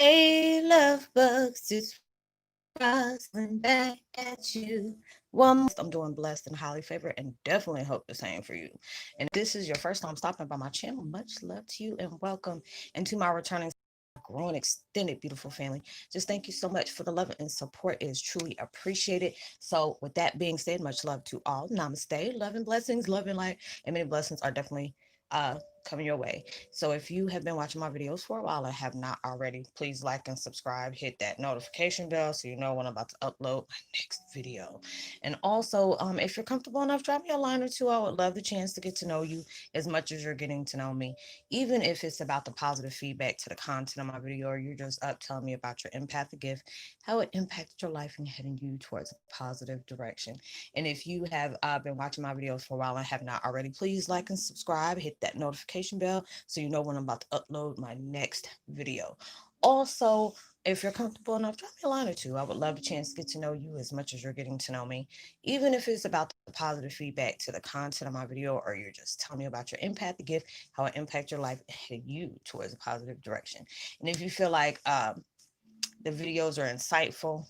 Hey, love bugs, it's Roslynn back at you. I'm doing blessed and highly favored, and definitely hope the same for you. And if this is your first time stopping by my channel, much love to you and welcome. And to my returning, growing, extended, beautiful family, just thank you so much for the love and support. It is truly appreciated. So, with that being said, much love to all. Namaste, love and blessings, love and light, and many blessings are definitely coming your way. So if you have been watching my videos for a while and have not already, please like and subscribe, hit that notification bell so you know when I'm about to upload my next video. And also, if you're comfortable enough, drop me a line or two. I would love the chance to get to know you as much as you're getting to know me, even if it's about the positive feedback to the content of my video, or you're just up telling me about your empathic gift, how it impacted your life and heading you towards a positive direction. And if you have been watching my videos for a while and have not already, please like and subscribe, hit that notification bell so you know when I'm about to upload my next video. Also, if you're comfortable enough, drop me a line or two. I would love the chance to get to know you as much as you're getting to know me, even if it's about the positive feedback to the content of my video, or you're just telling me about your empathic gift, how it impacts your life, and headed you towards a positive direction. And if you feel like the videos are insightful,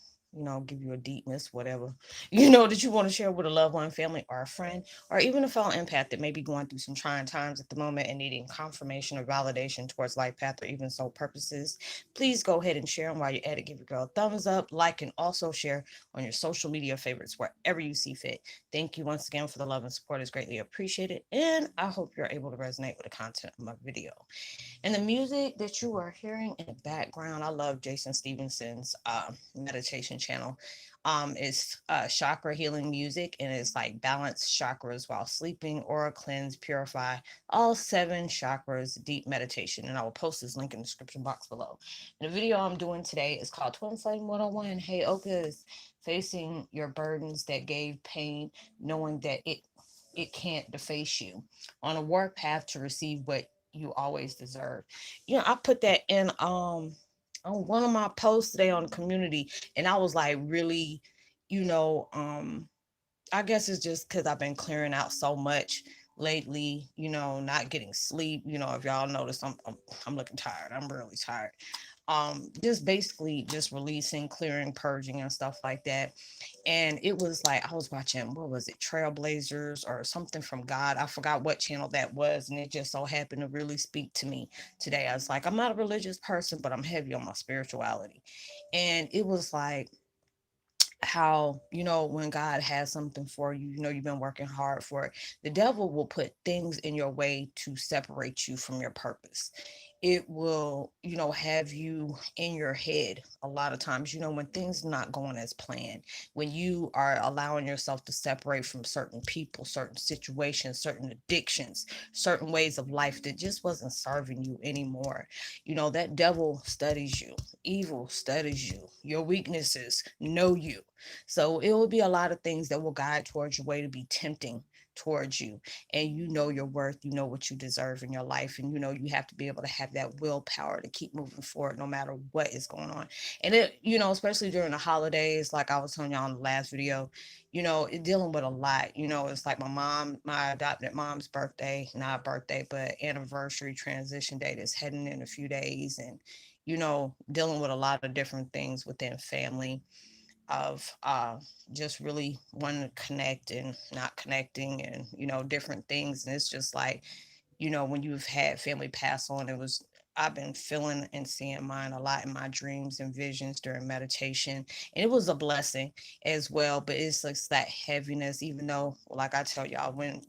give you a deepness, whatever, that you want to share with a loved one, family, or a friend, or even a fellow empath that may be going through some trying times at the moment and needing confirmation or validation towards life path or even soul purposes, please go ahead and share them while you're at it. Give your girl a thumbs up, like, and also share on your social media favorites wherever you see fit. Thank you once again for the love and support. Is greatly appreciated, and I hope you're able to resonate with the content of my video. And the music that you are hearing in the background, I love Jason Stevenson's meditation channel. It's chakra healing music, and it's like balance chakras while sleeping, aura cleanse, purify all seven chakras, deep meditation. And I will post this link in the description box below. And the video I'm doing today is called Twin Flame 101 Heyokas, facing your burdens that gave pain, knowing that it can't deface you on a work path to receive what you always deserve. I put that in on one of my posts today on the community, and I was like really, you know, I guess it's just because I've been clearing out so much lately, not getting sleep. If y'all notice, I'm looking tired. I'm really tired. Just basically just releasing, clearing, purging, and stuff like that. And it was like I was watching, what was it, Trailblazers or something from God. I forgot what channel that was, and it just so happened to really speak to me today. I was like, I'm not a religious person, but I'm heavy on my spirituality. And it was like how, when God has something for you, you've been working hard for it, the devil will put things in your way to separate you from your purpose. It will, have you in your head a lot of times, when things are not going as planned, when you are allowing yourself to separate from certain people, certain situations, certain addictions, certain ways of life that just wasn't serving you anymore. That devil studies you, evil studies you, your weaknesses know you. So it will be a lot of things that will guide towards your way to be tempting towards you. And your worth, what you deserve in your life. And you have to be able to have that willpower to keep moving forward no matter what is going on. And especially during the holidays, like I was telling y'all in the last video, it dealing with a lot. It's like my adopted mom's birthday, not birthday, but anniversary transition date is heading in a few days. And dealing with a lot of different things within family of just really wanting to connect and not connecting, and different things. And it's just like, when you've had family pass on, I've been feeling and seeing mine a lot in my dreams and visions during meditation, and it was a blessing as well. But it's like that heaviness, even though, like I tell y'all, when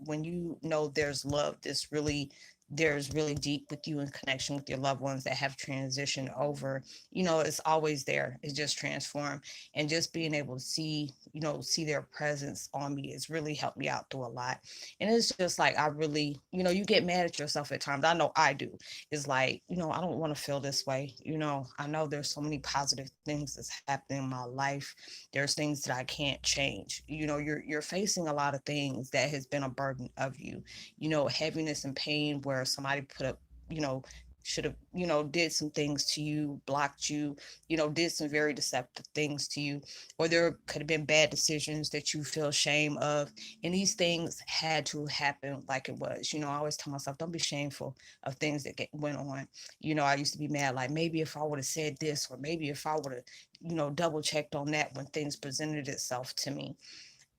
there's love, there's really deep with you in connection with your loved ones that have transitioned over, it's always there. It's just transformed. And just being able to see their presence on me has really helped me out through a lot. And it's just like, I really, you get mad at yourself at times. I know I do. It's like, I don't want to feel this way. I know there's so many positive things that's happening in my life. There's things that I can't change. You're facing a lot of things that has been a burden of you, heaviness and pain, where somebody put up, you know should have, did some things to you, blocked you, did some very deceptive things to you, or there could have been bad decisions that you feel shame of. And these things had to happen like it was. I always tell myself, don't be shameful of things that went on. I used to be mad, like maybe if I would have said this, or maybe if I would have, double checked on that when things presented itself to me,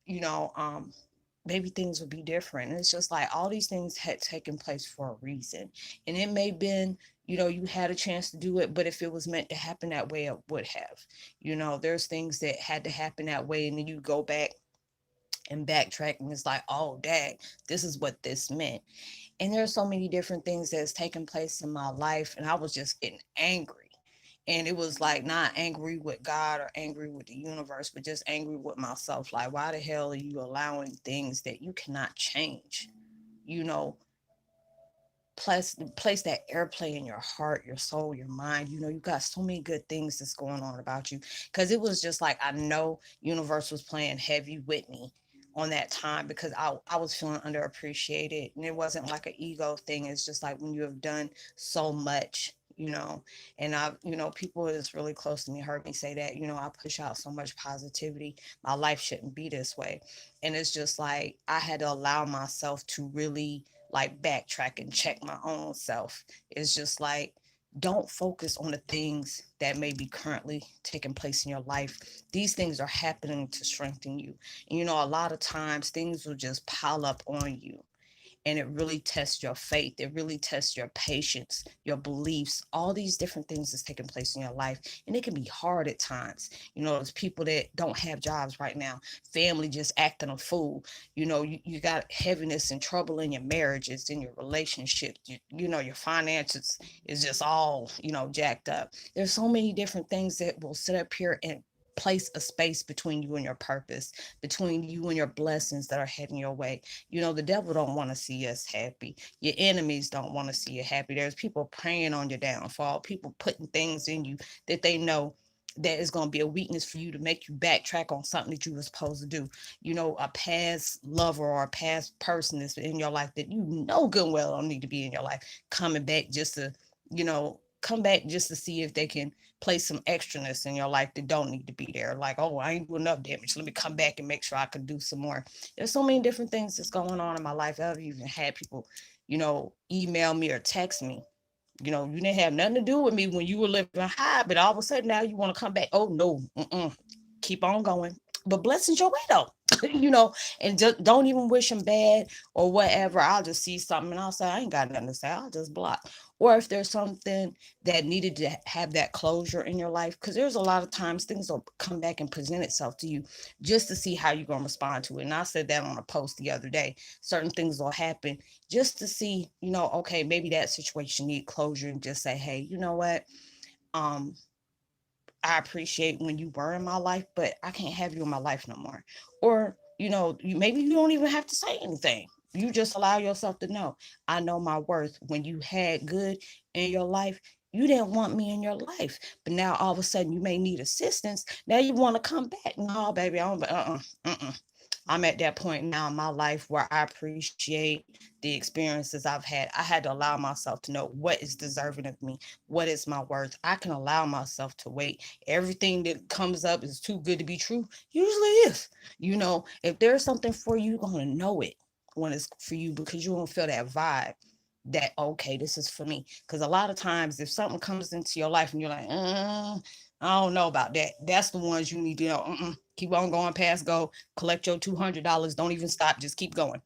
you know, um, maybe things would be different. And it's just like all these things had taken place for a reason. And it may have been, you had a chance to do it, but if it was meant to happen that way, it would have. There's things that had to happen that way, and then you go back and backtrack, and it's like, oh, dang, this is what this meant. And there's so many different things that's taken place in my life, and I was just getting angry. And it was like not angry with God or angry with the universe, but just angry with myself. Like, why the hell are you allowing things that you cannot change? You know, place that airplay in your heart, your soul, your mind. You got so many good things that's going on about you. Because it was just like, I know universe was playing heavy with me on that time, because I was feeling underappreciated, and it wasn't like an ego thing. It's just like when you have done so much, and people that's really close to me heard me say that, I push out so much positivity. My life shouldn't be this way. And it's just like I had to allow myself to really like backtrack and check my own self. It's just like, don't focus on the things that may be currently taking place in your life. These things are happening to strengthen you. And a lot of times things will just pile up on you, and it really tests your faith. It really tests your patience, your beliefs, all these different things that's taking place in your life. And it can be hard at times. There's people that don't have jobs right now, family just acting a fool. You got heaviness and trouble in your marriages, in your relationships. Your finances is just all, jacked up. There's so many different things that will sit up here and place a space between you and your purpose, between you and your blessings that are heading your way. The devil don't want to see us happy. Your enemies don't want to see you happy. There's people preying on your downfall, people putting things in you that they know that is going to be a weakness for you, to make you backtrack on something that you were supposed to do. A past lover or a past person that's in your life that good and well don't need to be in your life, coming back just to, come back just to see if they can place some extraness in your life that don't need to be there. Like, oh, I ain't doing enough damage. Let me come back and make sure I can do some more. There's so many different things that's going on in my life. I've even had people, email me or text me. You didn't have nothing to do with me when you were living high, but all of a sudden now you want to come back. Oh no, keep on going. But blessings your way though, and just don't even wish them bad or whatever. I'll just see something and I'll say, I ain't got nothing to say. I'll just block. Or if there's something that needed to have that closure in your life, because there's a lot of times things will come back and present itself to you just to see how you're going to respond to it. And I said that on a post the other day. Certain things will happen just to see, okay, maybe that situation need closure, and just say, hey, you know what? Um, I appreciate when you were in my life, but I can't have you in my life no more. Or, maybe you don't even have to say anything. You just allow yourself to know, I know my worth. When you had good in your life, you didn't want me in your life. But now all of a sudden you may need assistance. Now you want to come back. No, baby, I don't, I'm at that point now in my life where I appreciate the experiences I've had. I had to allow myself to know what is deserving of me, what is my worth. I can allow myself to wait. Everything that comes up is too good to be true. Usually is. If there's something for you, you're going to know it when it's for you, because you're going to feel that vibe that, okay, this is for me. Because a lot of times if something comes into your life and you're like, I don't know about that, that's the ones you need to know. Keep on going past go, collect your $200. Don't even stop, just keep going.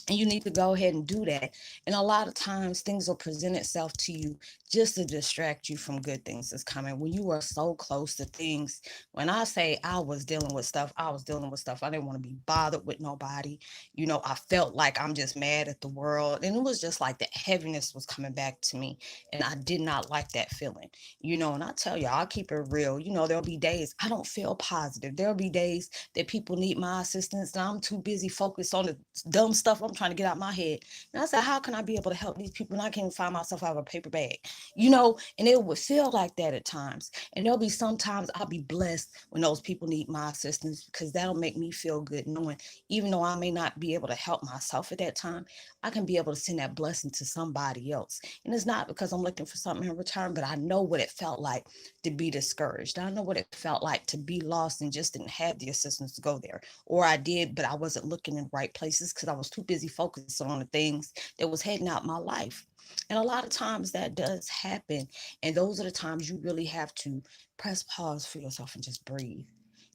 And you need to go ahead and do that. And a lot of times things will present itself to you just to distract you from good things that's coming. When you are so close to things, when I say I was dealing with stuff, I was dealing with stuff. I didn't want to be bothered with nobody. I felt like I'm just mad at the world. And it was just like that heaviness was coming back to me. And I did not like that feeling. And I tell you, I'll keep it real. There'll be days I don't feel positive. There'll be days that people need my assistance and I'm too busy focused on the dumb stuff I'm trying to get out my head. And I said, how can I be able to help these people? And I can't find myself out of a paper bag, you know? And it would feel like that at times. And there'll be sometimes I'll be blessed when those people need my assistance, because that'll make me feel good knowing, even though I may not be able to help myself at that time, I can be able to send that blessing to somebody else. And it's not because I'm looking for something in return, but I know what it felt like to be discouraged. I know what it felt like to be lost and just didn't have the assistance to go there. Or I did, but I wasn't looking in the right places because I was too busy focusing on the things that was heading out my life. And a lot of times that does happen. And those are the times you really have to press pause for yourself and just breathe.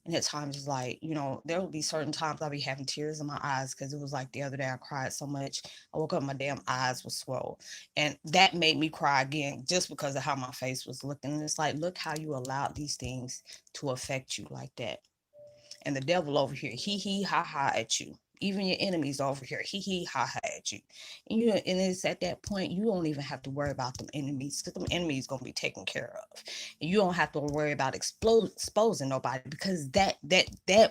And at times it's like, you know, there will be certain times I'll be having tears in my eyes because it was like the other day I cried so much. I woke up, my damn eyes were swollen. And that made me cry again just because of how my face was looking. And it's like, look how you allowed these things to affect you like that. And the devil over here, hee ha ha at you. Even your enemies over here, hee ha ha at you. And you, and it's at that point you don't even have to worry about them enemies, because them enemies gonna be taken care of. And you don't have to worry about exposing nobody, because that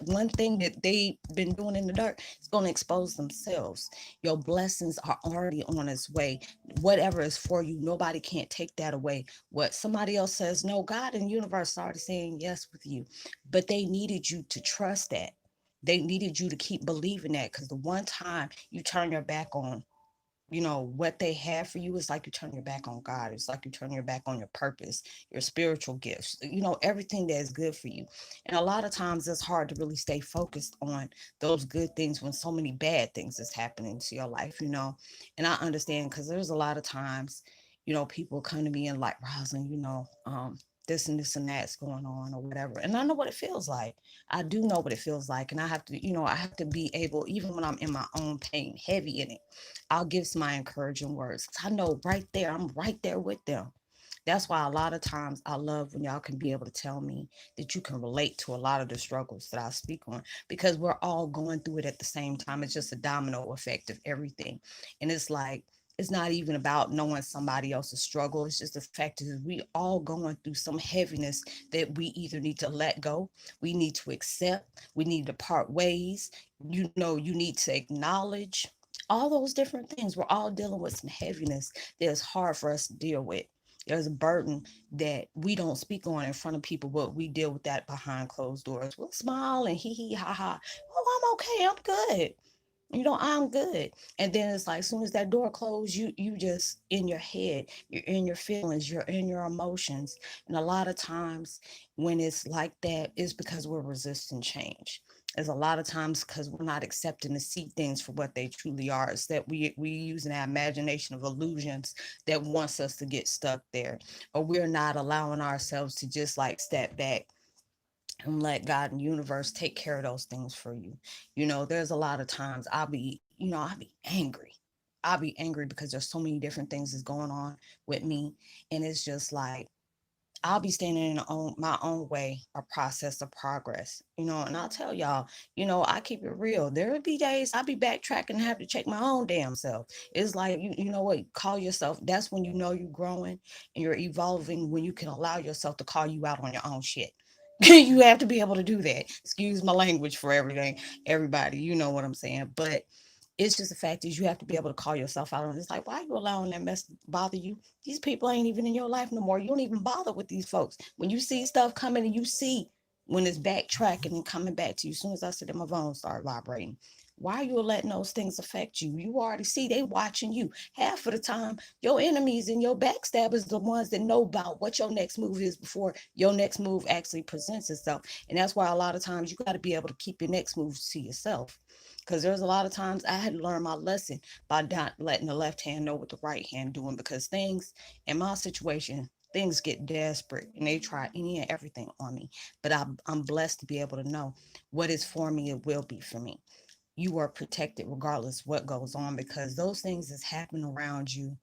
one thing that they've been doing in the dark is gonna expose themselves. Your blessings are already on its way. Whatever is for you, nobody can't take that away. What somebody else says no, God and the universe are already saying yes with you, but they needed you to trust that. They needed you to keep believing that, because the one time you turn your back on, you know, what they have for you, it's like you turn your back on God. It's like you turn your back on your purpose, your spiritual gifts, you know, everything that is good for you. And a lot of times it's hard to really stay focused on those good things when so many bad things is happening to your life, you know. And I understand, because there's a lot of times, you know, people come to me and like, Roslynn, you know, this and that's going on or whatever. And I know what it feels like. I do know what it feels like. And I have to, you know, I have to be able, even when I'm in my own pain, heavy in it, I'll give some my encouraging words. I know right there, I'm right there with them. That's why a lot of times I love when y'all can be able to tell me that you can relate to a lot of the struggles that I speak on, because we're all going through it at the same time. It's just a domino effect of everything. And it's like, it's not even about knowing somebody else's struggle. It's just the fact is we all going through some heaviness that we either need to let go, we need to accept, we need to part ways. You know, you need to acknowledge all those different things. We're all dealing with some heaviness that's hard for us to deal with. There's a burden that we don't speak on in front of people, but we deal with that behind closed doors. We'll smile and hee ha ha. Oh, I'm okay. I'm good. You know, I'm good. And then it's like, as soon as that door closed, you just in your head, you're in your feelings, you're in your emotions. And a lot of times when it's like that, it's because we're resisting change. There's a lot of times because we're not accepting to see things for what they truly are. It's that we using our imagination of illusions that wants us to get stuck there, or we're not allowing ourselves to just like step back and let God and universe take care of those things for you. You know, there's a lot of times I'll be angry. I'll be angry because there's so many different things that's going on with me. And it's just like I'll be standing in my own way, a process of progress, you know. And I'll tell y'all, you know, I keep it real. There will be days I'll be backtracking and have to check my own damn self. It's like, you know what, call yourself. That's when you know you're growing and you're evolving, when you can allow yourself to call you out on your own shit. You have to be able to do that. Excuse my language for everything, everybody. You know what I'm saying. But it's just the fact is you have to be able to call yourself out on it. It's like, why are you allowing that mess to bother you? These people ain't even in your life no more. You don't even bother with these folks. When you see stuff coming and you see when it's backtracking and coming back to you, as soon as I said that, my phone started vibrating. Why are you letting those things affect you? You already see they watching you. Half of the time, your enemies and your backstabbers the ones that know about what your next move is before your next move actually presents itself. And that's why a lot of times you got to be able to keep your next moves to yourself, because there's a lot of times I had to learn my lesson by not letting the left hand know what the right hand doing, because things in my situation, things get desperate and they try any and everything on me. But I'm blessed to be able to know what is for me, it will be for me. You are protected regardless what goes on, because those things that's happening around you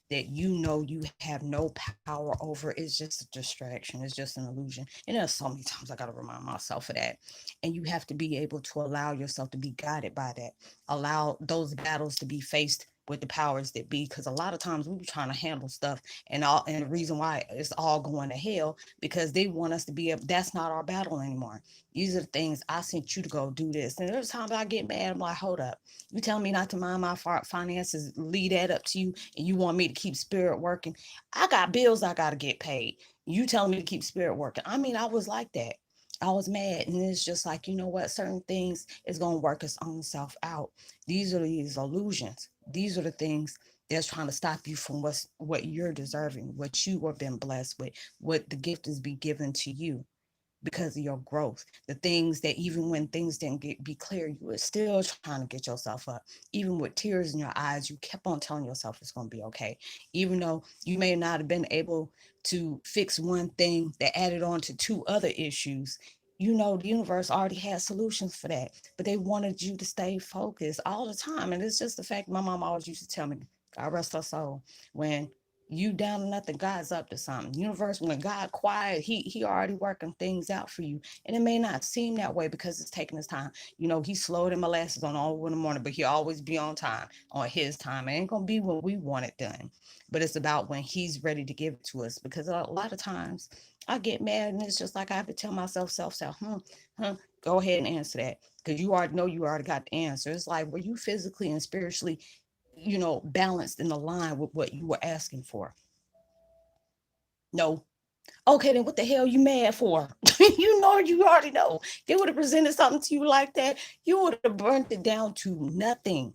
that you know you have no power over is just a distraction, it's just an illusion. And there's so many times I got to remind myself of that. And you have to be able to allow yourself to be guided by that, allow those battles to be faced with the powers that be, because a lot of times we be trying to handle stuff, and the reason why it's all going to hell because they want us to be that's not our battle anymore. These are the things I sent you to go do this. And there's times I get mad. I'm like, hold up, you tell me not to mind my finances, lead that up to you, and you want me to keep spirit working. I got bills I got to get paid. You telling me to keep spirit working. I mean, I was like that. I was mad. And it's just like, you know what? Certain things is going to work its own self out. These are these illusions. These are the things that's trying to stop you from what you're deserving, what you have been blessed with, what the gift is be given to you because of your growth. The things that even when things didn't be clear, you were still trying to get yourself up. Even with tears in your eyes, you kept on telling yourself it's going to be okay. Even though you may not have been able to fix one thing that added on to two other issues, you know, the universe already had solutions for that, but they wanted you to stay focused all the time. And it's just the fact my mom always used to tell me, God rest her soul, when you down to nothing, God's up to something. Universe, when God quiet, he already working things out for you. And it may not seem that way because it's taking his time. You know, he slowed in molasses on all in the morning, but he always be on time, on his time. It ain't gonna be when we want it done, but it's about when he's ready to give it to us. Because a lot of times I get mad and it's just like I have to tell myself, go ahead and answer that. Because you already know you already got the answer. It's like, were you physically and spiritually, you know, balanced in the line with what you were asking for? No. Okay, then what the hell you mad for? You know, you already know. They would have presented something to you like that, you would have burnt it down to nothing.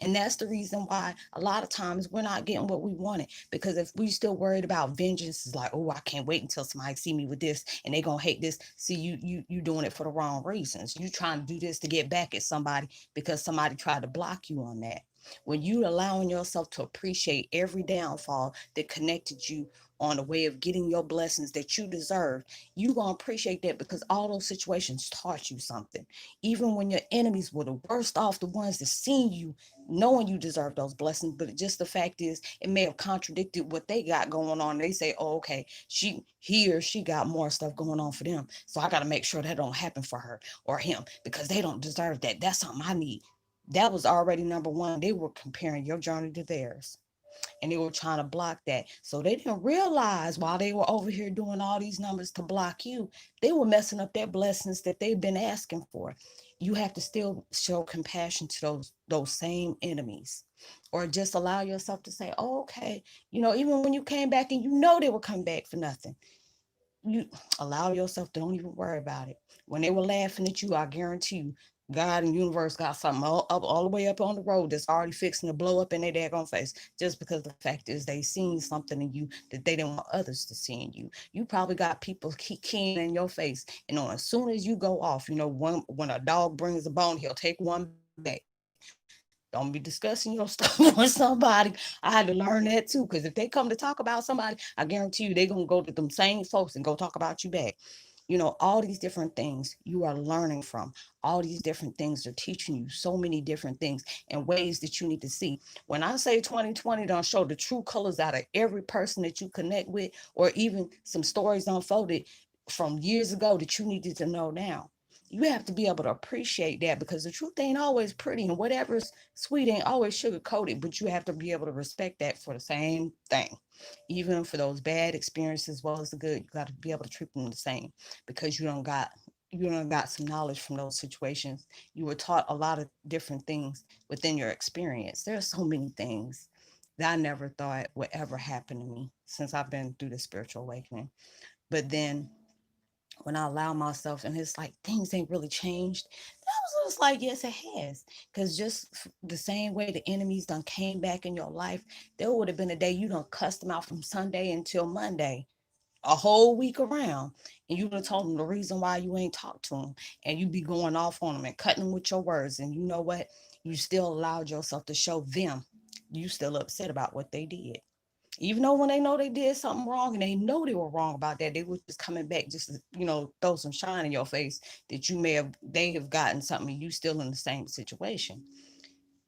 And that's the reason why a lot of times we're not getting what we wanted. Because if we still worried about vengeance, it's like, oh, I can't wait until somebody see me with this and they gonna hate this. See, you doing it for the wrong reasons. You trying to do this to get back at somebody because somebody tried to block you on that. When you allowing yourself to appreciate every downfall that connected you on the way of getting your blessings that you deserve, you gonna appreciate that because all those situations taught you something. Even when your enemies were the worst off, the ones that seen you knowing you deserve those blessings, but just the fact is it may have contradicted what they got going on. They say, oh, okay, he or she got more stuff going on for them, so I got to make sure that don't happen for her or him because they don't deserve that. That's something I need. That was already number one. They were comparing your journey to theirs, and they were trying to block that. So they didn't realize while they were over here doing all these numbers to block you, they were messing up their blessings that they've been asking for. You have to still show compassion to those same enemies, or just allow yourself to say, oh, okay, you know, even when you came back and you know they were coming back for nothing, you allow yourself to don't even worry about it. When they were laughing at you, I guarantee you, God and universe got something all the way up on the road that's already fixing to blow up in their daggone face. Just because the fact is they seen something in you that they didn't want others to see in you. You probably got people keying in your face, and on as soon as you go off, you know, when a dog brings a bone, he'll take one back. Don't be discussing your stuff with somebody. I had to learn that too, because if they come to talk about somebody, I guarantee you they're gonna go to them same folks and go talk about you back. You know, all these different things you are learning from. All these different things are teaching you so many different things and ways that you need to see. When I say 2020 don't show the true colors out of every person that you connect with, or even some stories unfolded from years ago that you needed to know now, you have to be able to appreciate that, because the truth ain't always pretty, and whatever's sweet ain't always sugar coated, but you have to be able to respect that for the same thing. Even for those bad experiences as well as the good, you got to be able to treat them the same, because you don't got some knowledge from those situations. You were taught a lot of different things within your experience. There are so many things that I never thought would ever happen to me since I've been through the spiritual awakening. But then when I allow myself, and it's like things ain't really changed, that was just like, yes, it has. Because just the same way the enemies done came back in your life, there would have been a day you done cussed them out from Sunday until Monday, a whole week around, and you would have told them the reason why you ain't talked to them, and you be going off on them and cutting them with your words. And you know what? You still allowed yourself to show them you still upset about what they did. Even though when they know they did something wrong and they know they were wrong about that, they were just coming back just to, you know, throw some shine in your face that they have gotten something and you still in the same situation.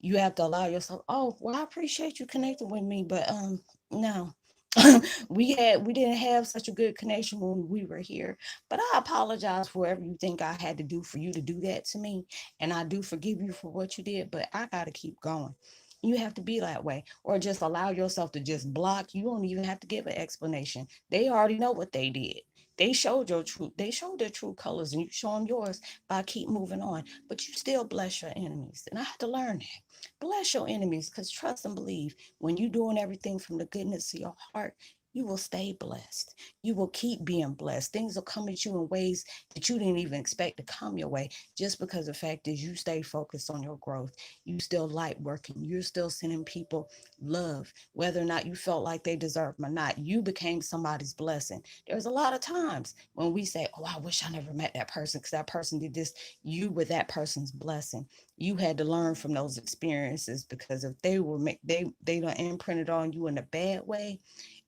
You have to allow yourself, oh, well, I appreciate you connecting with me, but no. We didn't have such a good connection when we were here. But I apologize for whatever you think I had to do for you to do that to me. And I do forgive you for what you did, but I gotta keep going. You have to be that way, or just allow yourself to just block. You don't even have to give an explanation. They already know what they did. They showed your truth. They showed their true colors, and you show them yours by keep moving on. But you still bless your enemies, and I had to learn that. Bless your enemies, because trust and believe when you're doing everything from the goodness of your heart, you will stay blessed. You will keep being blessed. Things will come at you in ways that you didn't even expect to come your way, just because the fact is you stay focused on your growth. You still light working. You're still sending people love, whether or not you felt like they deserve them or not. You became somebody's blessing. There's a lot of times when we say, oh, I wish I never met that person because that person did this. You were that person's blessing. You had to learn from those experiences, because if they were they don't imprinted on you in a bad way,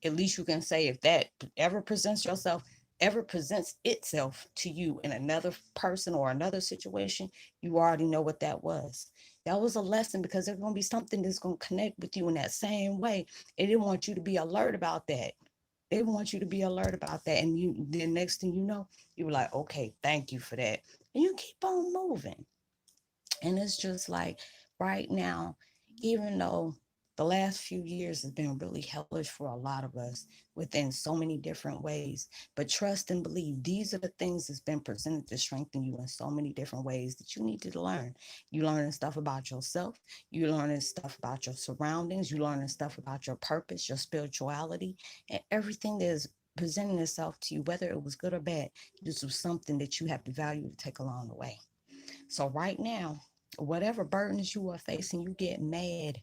at least you can say, if that ever presents itself to you in another person or another situation, you already know what that was. That was a lesson, because there's going to be something that's going to connect with you in that same way. They didn't want you to be alert about that. They want you to be alert about that. And you, the next thing you know, you were like, okay, thank you for that. And you keep on moving. And it's just like right now, even though the last few years has been really hellish for a lot of us within so many different ways, but trust and believe these are the things that's been presented to strengthen you in so many different ways that you need to learn. You learning stuff about yourself, you learning stuff about your surroundings, you learning stuff about your purpose, your spirituality, and everything that is presenting itself to you, whether it was good or bad. This was something that you have the value to take along the way. So right now, whatever burdens you are facing, you get mad,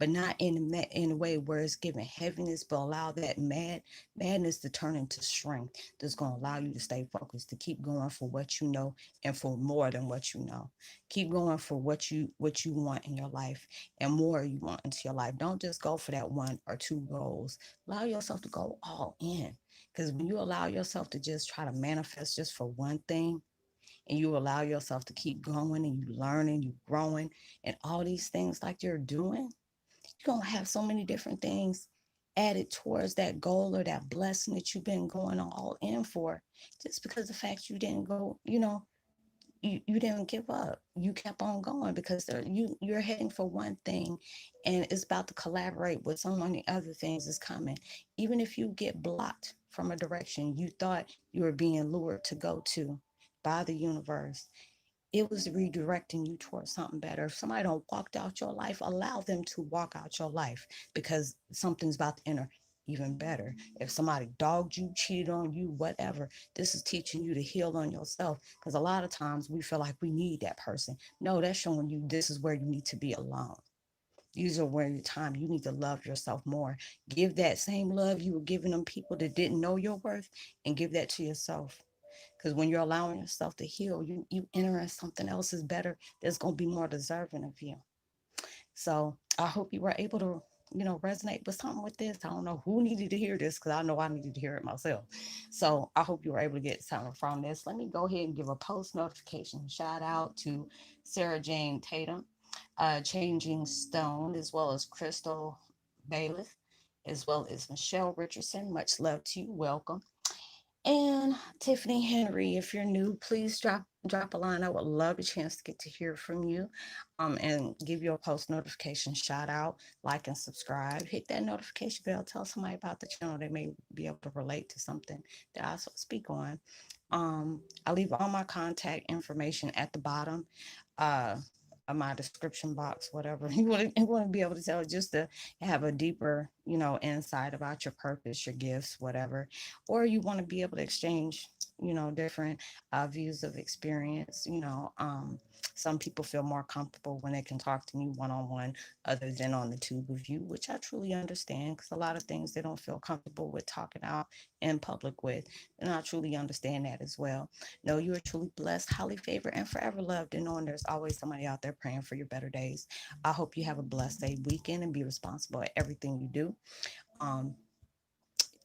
but not in a way where it's giving heaviness, but allow that madness to turn into strength. That's going to allow you to stay focused, to keep going for what you know and for more than what you know. Keep going for what you want in your life and more you want into your life. Don't just go for that one or two goals. Allow yourself to go all in. Because when you allow yourself to just try to manifest just for one thing, and you allow yourself to keep going and you learning, you growing, and all these things like you're doing, you're going to have so many different things added towards that goal or that blessing that you've been going all in for, just because the fact you didn't go, you didn't give up. You kept on going, because you're heading for one thing, and it's about to collaborate with so many other things is coming. Even if you get blocked from a direction you thought you were being lured to go to by the universe, it was redirecting you towards something better. If somebody don't walked out your life, allow them to walk out your life, because something's about to enter even better. If somebody dogged you, cheated on you, whatever, this is teaching you to heal on yourself, because a lot of times we feel like we need that person. No, that's showing you this is where you need to be alone. These are where your time you need to love yourself more. Give that same love you were giving them people that didn't know your worth, and give that to yourself. Because when you're allowing yourself to heal, you enter in something else is better, that's going to be more deserving of you. So I hope you were able to, resonate with something with this. I don't know who needed to hear this, because I know I needed to hear it myself. So I hope you were able to get something from this. Let me go ahead and give a post notification shout out to Sarah Jane Tatum, Changing Stone, as well as Crystal Bailiff, as well as Michelle Richardson. Much love to you. Welcome. And Tiffany Henry, if you're new, please drop a line. I would love a chance to get to hear from you, and give you a post notification shout out, like and subscribe. Hit that notification bell. Tell somebody about the channel. They may be able to relate to something that I speak on. I leave all my contact information at the bottom. Uh, of my description box, whatever you want to be able to tell, just to have a deeper, insight about your purpose, your gifts, whatever, or you want to be able to exchange, different views of experience. Some people feel more comfortable when they can talk to me one-on-one other than on the tube of you, which I truly understand, because a lot of things they don't feel comfortable with talking out in public with, and I truly understand that as well. Know you are truly blessed, highly favored, and forever loved, and knowing there's always somebody out there praying for your better days. I hope you have a blessed day, weekend, and be responsible at everything you do. um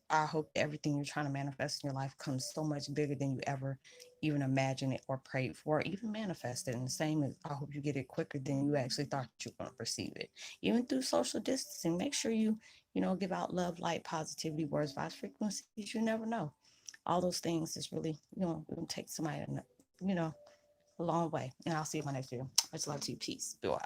I hope that everything you're trying to manifest in your life comes so much bigger than you ever even imagined it or prayed for, or even manifested. And the same as I hope you get it quicker than you actually thought you were going to receive it. Even through social distancing, make sure you give out love, light, positivity, words, vibes, frequencies. You never know. All those things is really, it will take somebody, you know, a long way. And I'll see you my next video. Much love to you. Peace. Be well.